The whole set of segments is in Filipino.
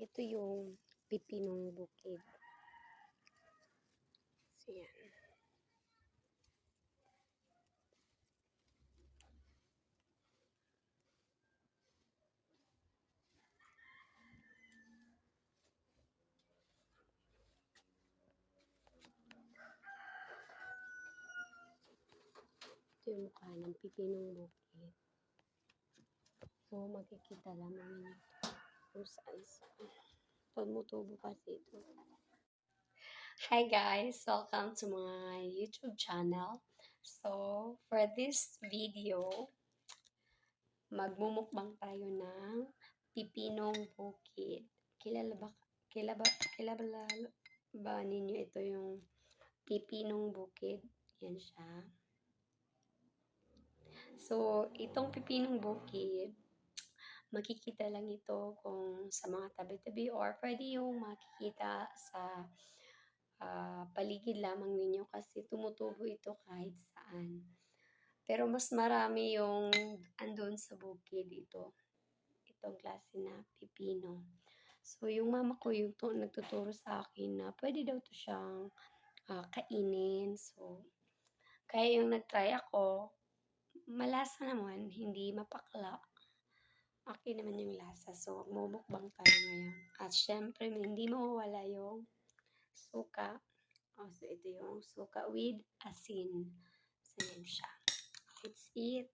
Ito yung pipinong bukid. So, yan. Ito yung mukha ng pipinong bukid. So, makikita lamang ninyo kung saan. Tumutubo kasi ito. Hi guys! Welcome to my YouTube channel. So, for this video, magmumukbang tayo ng pipinong bukid. Kilala ba ninyo ito yung pipinong bukid? Yan siya. So, itong pipinong bukid, makikita lang ito kung sa mga tabi-tabi or pwede yung makikita sa paligid lamang ninyo kasi tumutubo ito kahit saan. Pero mas marami yung andun sa bukid ito. Itong klase na pipino. So, yung mama ko yung nagtuturo sa akin na pwede daw to siyang kainin. So, kaya yung nagtry ako, malasa naman, hindi mapakla. Okay naman yung lasa. So, mumukbang tayo ngayon. At syempre, hindi mawawala yung suka. So, ito yung suka with asin. So, yan siya. Let's eat.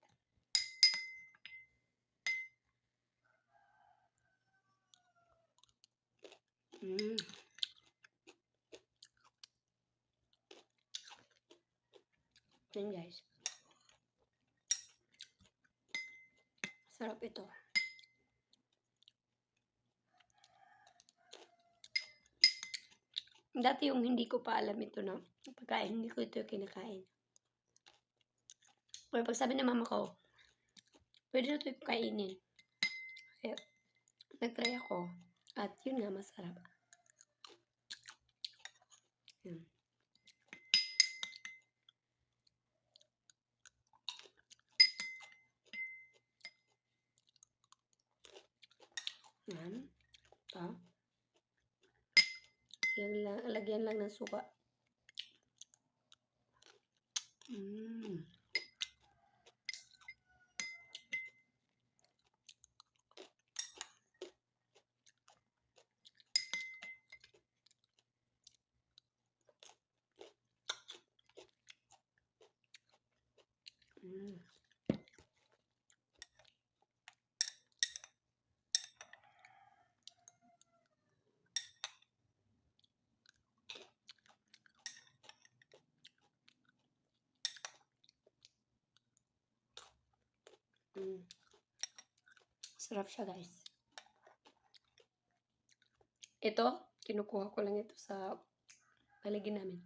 Yan guys. Sarap ito. Dati yung hindi ko pa alam ito na pagkain, hindi ko ito kinakain. Pero pag sabi ng mama ko, pwede na ito kainin. Kaya, nag-try ako. At yun nga, masarap. Yan. Yan. Ito. Lagyan lang ng suka. Sarap siya guys. Ito, kinukuha ko lang ito sa paligid namin.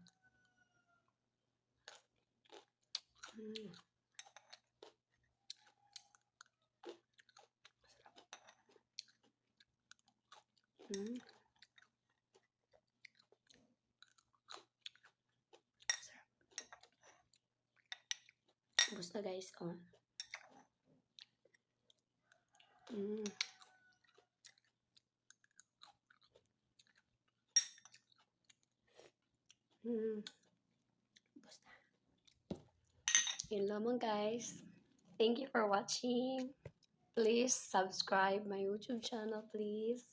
Sarap. Ubus na guys, oh. Ubus na. Yun lamang guys. Thank you for watching. Please subscribe my YouTube channel, please.